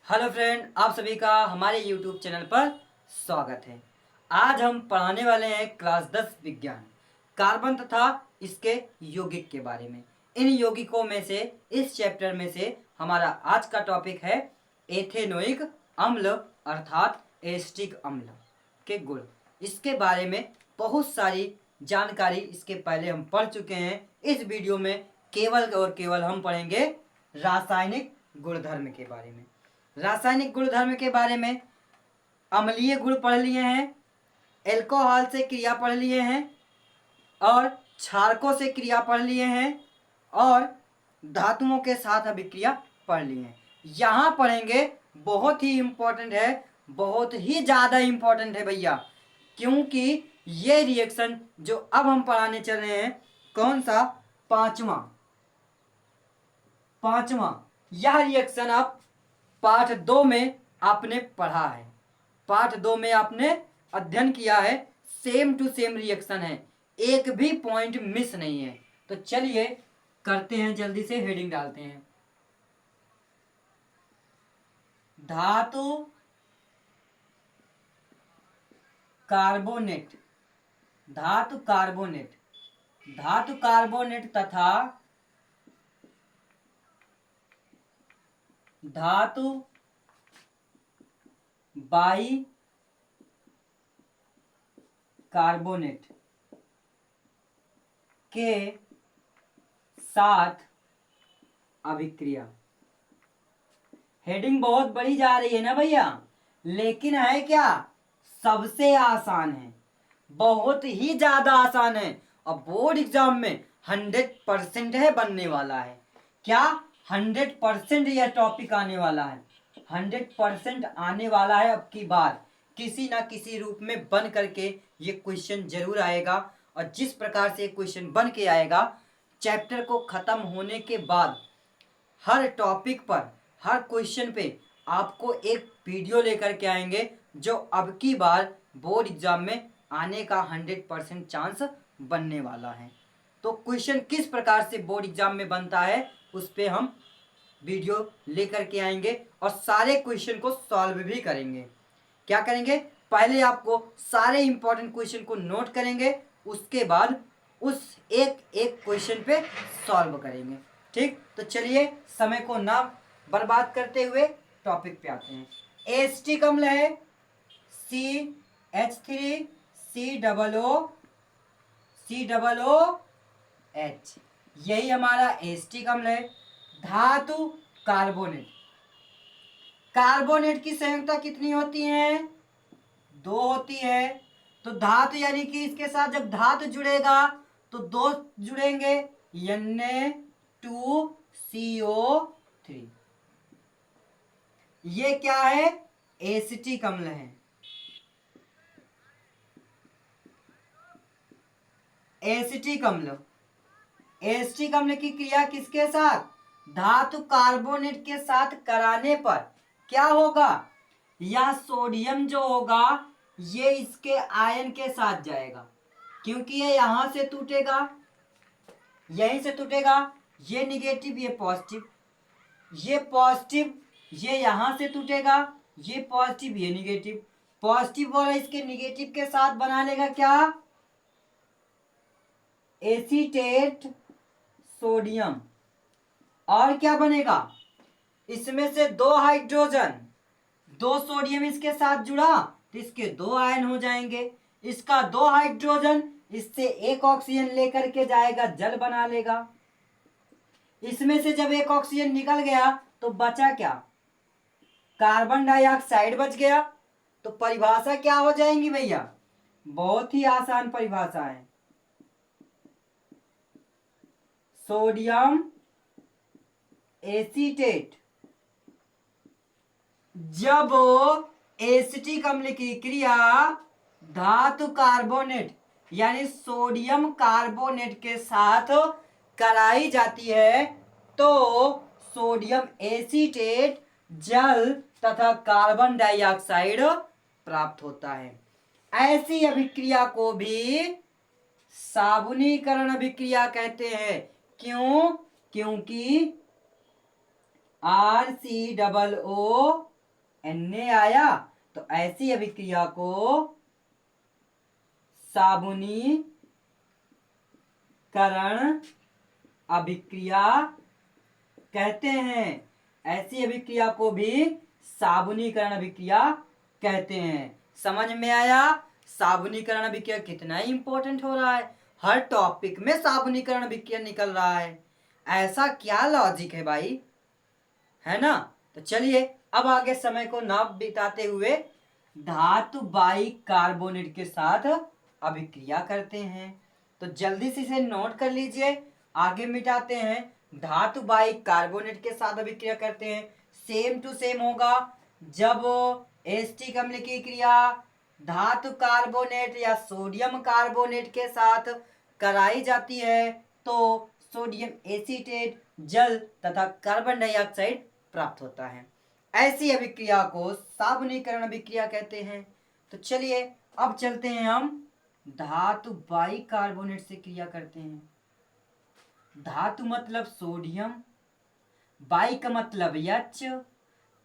Hello friend, आप सभी का हमारे यूट्यूब चैनल पर स्वागत है। आज हम पढ़ाने वाले हैं क्लास 10 विज्ञान कार्बन तथा इसके यौगिक के बारे में। इन यौगिकों में से इस चैप्टर में से हमारा आज का टॉपिक है एथेनोइक अम्ल अर्थात एसिटिक अम्ल के गुण। इसके बारे में बहुत सारी जानकारी इसके पहले हम पढ़ चुके हैं। इस वीडियो में केवल और केवल हम पढ़ेंगे रासायनिक गुणधर्म के बारे में। रासायनिक गुणधर्म के बारे में अम्लीय गुण पढ़ लिए हैं, एल्कोहल से क्रिया पढ़ लिए हैं और क्षारकों से क्रिया पढ़ लिए हैं और धातुओं के साथ अभिक्रिया पढ़ लिए हैं। यहाँ पढ़ेंगे, बहुत ही इम्पोर्टेंट है, बहुत ही ज़्यादा इम्पोर्टेंट है भैया, क्योंकि ये रिएक्शन जो अब हम पढ़ाने चल रहे हैं, कौन सा, पांचवा यह रिएक्शन आप पाठ 2 में आपने पढ़ा है, पाठ 2 में आपने अध्ययन किया है। सेम टू सेम रिएक्शन है, एक भी पॉइंट मिस नहीं है। तो चलिए करते हैं, जल्दी से हेडिंग डालते हैं। धातु कार्बोनेट, धातु कार्बोनेट, धातु कार्बोनेट तथा धातु बाई कार्बोनेट के साथ अभिक्रिया। हेडिंग बहुत बड़ी जा रही है ना भैया, लेकिन है क्या, सबसे आसान है, बहुत ही ज्यादा आसान है और बोर्ड एग्जाम में 100% है बनने वाला है। क्या 100% यह टॉपिक आने वाला है, 100% आने वाला है। अब की बार किसी ना किसी रूप में बन करके ये क्वेश्चन जरूर आएगा और जिस प्रकार से क्वेश्चन बन के आएगा, चैप्टर को खत्म होने के बाद हर टॉपिक पर, हर क्वेश्चन पे आपको एक वीडियो लेकर के आएंगे जो अब की बार बोर्ड एग्जाम में आने का 100% चांस बनने वाला है। तो क्वेश्चन किस प्रकार से बोर्ड एग्जाम में बनता है उस पर हम वीडियो लेकर के आएंगे और सारे क्वेश्चन को सॉल्व भी करेंगे। क्या करेंगे, पहले आपको सारे इंपॉर्टेंट क्वेश्चन को नोट करेंगे, उसके बाद उस एक एक क्वेश्चन पे सॉल्व करेंगे। ठीक, तो चलिए समय को ना बर्बाद करते हुए टॉपिक पे आते हैं। एसिटिक अम्ल है CH3COOH, यही हमारा एसिटिक अम्ल है। धातु कार्बोनेट, कार्बोनेट की संयुक्ता कितनी होती है, 2 होती है। तो धातु यानी कि इसके साथ जब धातु जुड़ेगा तो 2 जुड़ेंगे, Na2CO3। ये क्या है, एसिटिक अम्ल है। एसिटिक अम्ल, एसिटिक अम्ल की क्रिया किसके साथ, धातु कार्बोनेट के साथ कराने पर क्या होगा, यह सोडियम जो होगा ये इसके आयन के साथ जाएगा, क्योंकि ये यहां से टूटेगा, यहीं से टूटेगा, ये निगेटिव ये पॉजिटिव, ये पॉजिटिव ये यहां से टूटेगा, ये पॉजिटिव ये निगेटिव, पॉजिटिव वाला इसके निगेटिव के साथ बना लेगा क्या, एसीटेट सोडियम। और क्या बनेगा, इसमें से 2 हाइड्रोजन, 2 सोडियम इसके साथ जुड़ा तो इसके 2 आयन हो जाएंगे, इसका 2 हाइड्रोजन इससे 1 ऑक्सीजन लेकर के जाएगा, जल बना लेगा। इसमें से जब 1 ऑक्सीजन निकल गया तो बचा क्या, कार्बन डाइऑक्साइड बच गया। तो परिभाषा क्या हो जाएंगी भैया, बहुत ही आसान परिभाषा है, सोडियम एसीटेट। जब एसिटिक अम्ल की क्रिया धातु कार्बोनेट यानी सोडियम कार्बोनेट के साथ कराई जाती है तो सोडियम एसीटेट जल तथा कार्बन डाइऑक्साइड प्राप्त होता है। ऐसी अभिक्रिया को भी साबुनीकरण अभिक्रिया कहते हैं। क्यों, क्योंकि RCOO Na आया तो ऐसी अभिक्रिया को साबुनीकरण अभिक्रिया कहते हैं। ऐसी अभिक्रिया को भी साबुनीकरण अभिक्रिया कहते हैं। समझ में आया? साबुनीकरण अभिक्रिया कितना इंपॉर्टेंट हो रहा है, हर टॉपिक में साबुनीकरण अभिक्रिया निकल रहा है। ऐसा क्या लॉजिक है भाई, है ना? तो चलिए अब आगे समय को ना बिताते हुए धातु बाइक कार्बोनेट के साथ अभिक्रिया करते हैं। तो जल्दी से इसे नोट कर लीजिए, आगे मिटाते हैं। धातु बाइक कार्बोनेट के साथ अभिक्रिया करते हैं, सेम टू सेम होगा। जब एसिटिक अम्ल की क्रिया धातु कार्बोनेट या सोडियम कार्बोनेट के साथ कराई जाती है तो सोडियम एसीटेट जल तथा कार्बन डाइऑक्साइड प्राप्त होता है। ऐसी अभिक्रिया को साबुनीकरण अभिक्रिया कहते हैं। तो चलिए अब चलते हैं, हम धातु बाइक कार्बोनेट से क्रिया करते हैं। धातु मतलब सोडियम, बाई का मतलब H,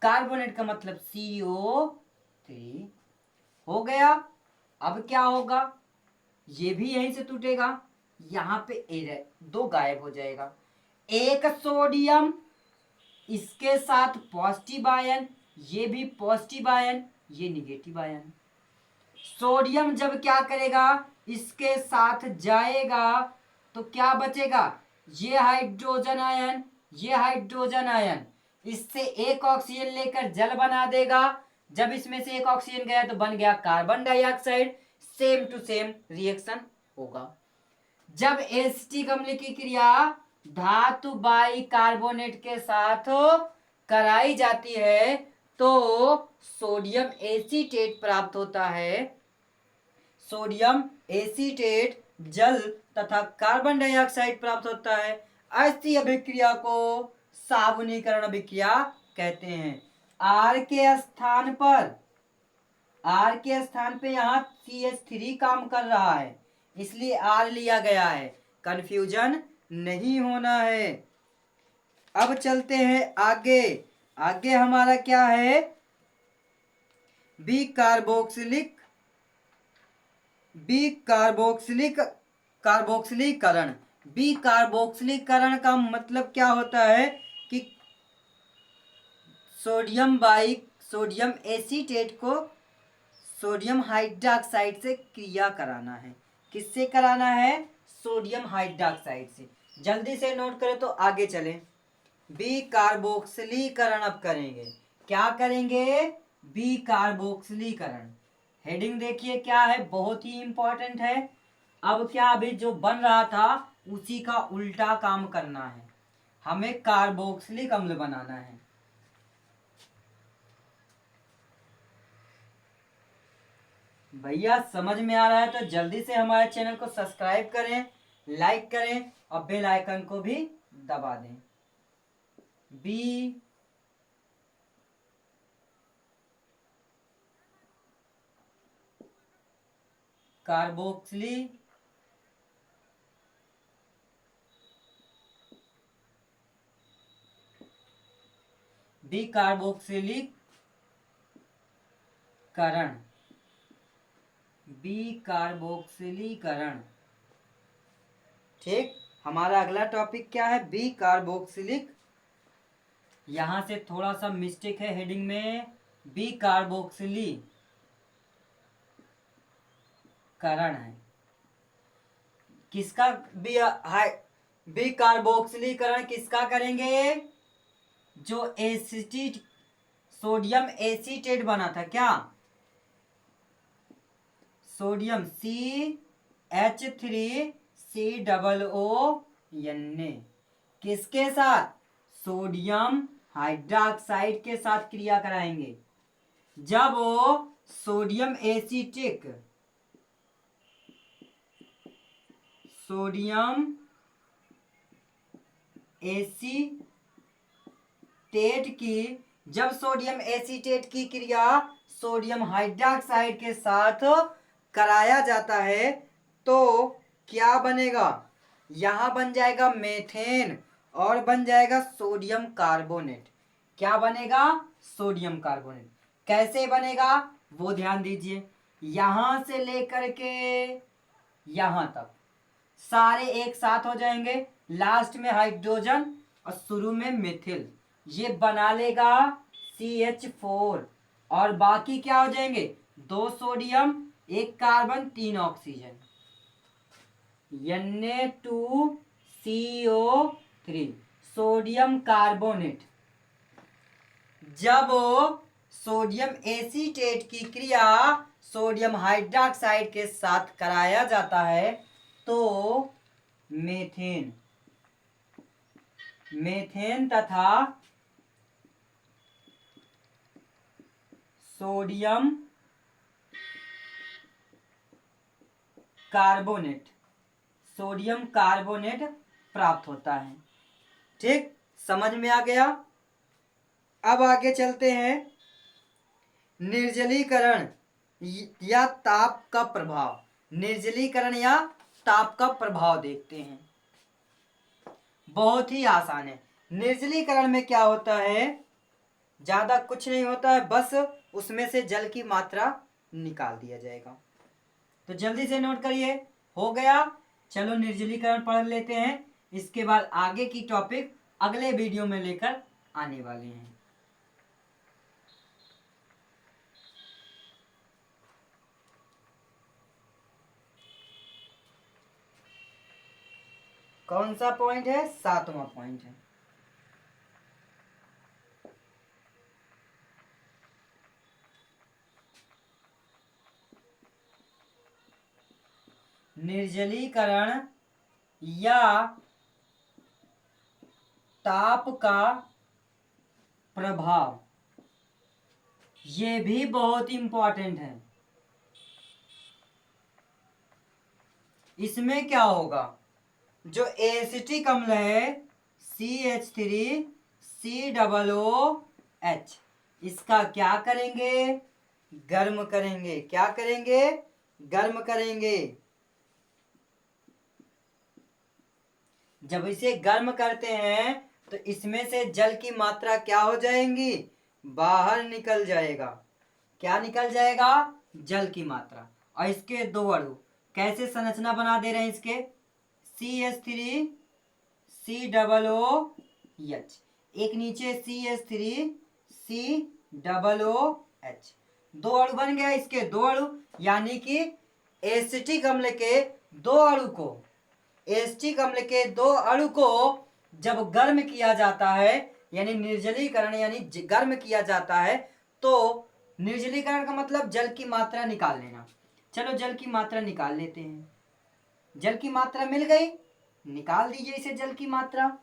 कार्बोनेट का मतलब CO3 हो गया। अब क्या होगा, ये भी यहीं से टूटेगा, यहाँ पे दो गायब हो जाएगा। एक सोडियम, इसके साथ पॉजिटिव आयन, ये भी पॉजिटिव आयन, ये निगेटिव आयन। सोडियम जब क्या करेगा, इसके साथ जाएगा तो क्या बचेगा, ये हाइड्रोजन आयन, ये हाइड्रोजन आयन, इससे एक ऑक्सीजन लेकर जल बना देगा। जब इसमें से एक ऑक्सीजन गया तो बन गया carbon dioxide. Same to same reaction होगा। जब एसिटिक अम्ल की क्रिया धातु बाई कार्बोनेट के साथ कराई जाती है तो सोडियम एसीटेट प्राप्त होता है। सोडियम एसीटेट जल तथा कार्बन डाइऑक्साइड प्राप्त होता है। ऐसी अभिक्रिया को साबुनीकरण अभिक्रिया कहते हैं। आर के स्थान पे यहाँ CH3 काम कर रहा है, इसलिए आर लिया गया है, कंफ्यूजन नहीं होना है। अब चलते हैं आगे। आगे हमारा क्या है, बी कार्बोक्सिलीकरण। बी कार्बोक्सिलीकरण का मतलब क्या होता है कि सोडियम एसीटेट को सोडियम हाइड्रॉक्साइड से क्रिया कराना है। किससे कराना है, सोडियम हाइड्रॉक्साइड से। जल्दी से नोट करें तो आगे चलें। बी कार्बोक्सिलीकरण अब करेंगे। क्या करेंगे, बी कार्बोक्सिलीकरण। हेडिंग देखिए क्या है, बहुत ही इंपॉर्टेंट है। अब क्या, अभी जो बन रहा था उसी का उल्टा काम करना है, हमें कार्बोक्सिलिक अम्ल बनाना है। भैया समझ में आ रहा है तो जल्दी से हमारे चैनल को सब्सक्राइब करें, लाइक करें और बेल आइकन को भी दबा दें। बी कार्बोक्सिलीकरण ठीक। हमारा अगला टॉपिक क्या है, बी कार्बोक्सिलिक। यहां से थोड़ा सा मिस्टेक है हेडिंग में, बी कार्बोक्सिलीकरण है। किसका बी कार्बोक्सिलीकरण किसका करेंगे, जो एसिटेट सोडियम एसीटेट बना था, क्या सोडियम CH3COO किसके साथ, सोडियम हाइड्रॉक्साइड के साथ क्रिया कराएंगे। जब सोडियम एसीटेट जब सोडियम एसीटेट की क्रिया सोडियम हाइड्रॉक्साइड के साथ कराया जाता है तो क्या बनेगा, यहां बन जाएगा मेथेन और बन जाएगा सोडियम कार्बोनेट। क्या बनेगा, सोडियम कार्बोनेट। कैसे बनेगा वो ध्यान दीजिए। यहां से लेकर के यहां तक सारे एक साथ हो जाएंगे, लास्ट में हाइड्रोजन और शुरू में मिथिल, ये बना लेगा CH4। और बाकी क्या हो जाएंगे, 2 sodium 1 carbon 3 oxygen, Na2CO3 sodium carbonate. जब सोडियम एसीटेट की क्रिया सोडियम हाइड्रोक्साइड के साथ कराया जाता है तो मेथेन तथा सोडियम कार्बोनेट प्राप्त होता है। ठीक, समझ में आ गया। अब आगे चलते हैं, निर्जलीकरण या ताप का प्रभाव। निर्जलीकरण या ताप का प्रभाव देखते हैं, बहुत ही आसान है। निर्जलीकरण में क्या होता है, ज्यादा कुछ नहीं होता है, बस उसमें से जल की मात्रा निकाल दिया जाएगा। तो जल्दी से नोट करिए, हो गया। चलो निर्जलीकरण पढ़ लेते हैं, इसके बाद आगे की टॉपिक अगले वीडियो में लेकर आने वाले हैं। कौन सा पॉइंट है, 7वां पॉइंट है। निर्जलीकरण या ताप का प्रभाव, ये भी बहुत इंपॉर्टेंट है। इसमें क्या होगा, जो एसिटिक अम्ल है CH3COOH, इसका क्या करेंगे, गर्म करेंगे। क्या करेंगे, गर्म करेंगे। जब इसे गर्म करते हैं तो इसमें से जल की मात्रा क्या हो जाएंगी, बाहर निकल जाएगा। क्या निकल जाएगा, जल की मात्रा। और इसके 2 अणु कैसे संरचना बना दे रहे हैं, इसके CH3COOH, एक नीचे CH3COOH, 2 अणु बन गया इसके, 2 अणु, यानी कि एसिटिक अम्ल के 2 अणु को, एसिटिक अम्ल के 2 अणु को जब गर्म किया जाता है, यानी निर्जलीकरण यानी गर्म किया जाता है, तो निर्जलीकरण का मतलब जल की मात्रा निकाल लेना। चलो जल की मात्रा निकाल लेते हैं। जल की मात्रा मिल गई, निकाल दीजिए इसे जल की मात्रा।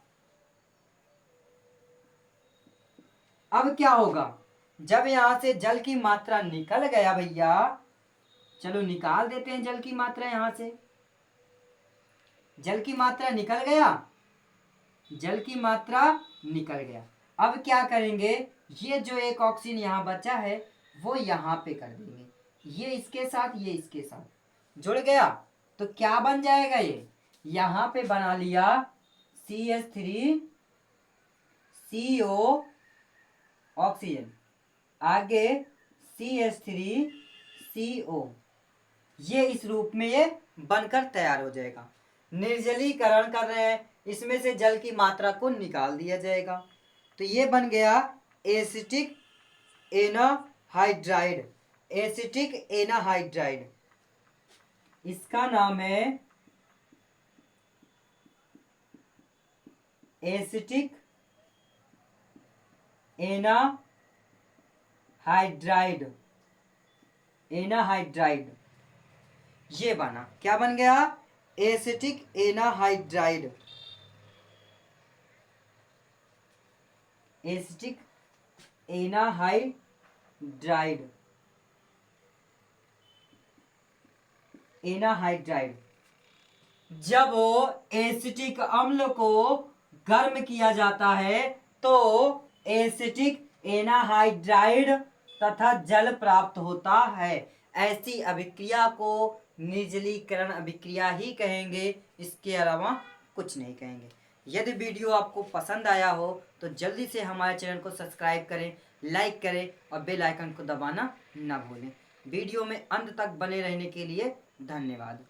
अब क्या होगा, जब यहां से जल की मात्रा निकल गया भैया, चलो निकाल देते हैं जल की मात्रा। यहां से जल की मात्रा निकल गया, जल की मात्रा निकल गया। अब क्या करेंगे, ये जो एक ऑक्सीजन यहाँ बचा है वो यहाँ पे कर देंगे, ये इसके साथ, ये इसके साथ जुड़ गया, तो क्या बन जाएगा, ये यहाँ पे बना लिया CH3CO ऑक्सीजन, आगे CH3CO, ये इस रूप में ये बनकर तैयार हो जाएगा। निर्जलीकरण कर रहे हैं, इसमें से जल की मात्रा को निकाल दिया जाएगा, तो ये बन गया एसिटिक एनाहाइड्राइड। एसिटिक एनाहाइड्राइड, इसका नाम है एसिटिक एनाहाइड्राइड। एनाहाइड्राइड ये बना, क्या बन गया, एसिटिक एनाहाइड्राइड। एसिटिक एनाहाइड्राइड, एनाहाइड्राइड। जब एसिटिक अम्ल को गर्म किया जाता है तो एसिटिक एनाहाइड्राइड तथा जल प्राप्त होता है। ऐसी अभिक्रिया को निर्जलीकरण अभिक्रिया ही कहेंगे, इसके अलावा कुछ नहीं कहेंगे। यदि वीडियो आपको पसंद आया हो तो जल्दी से हमारे चैनल को सब्सक्राइब करें, लाइक करें और बेल आइकन को दबाना ना भूलें। वीडियो में अंत तक बने रहने के लिए धन्यवाद।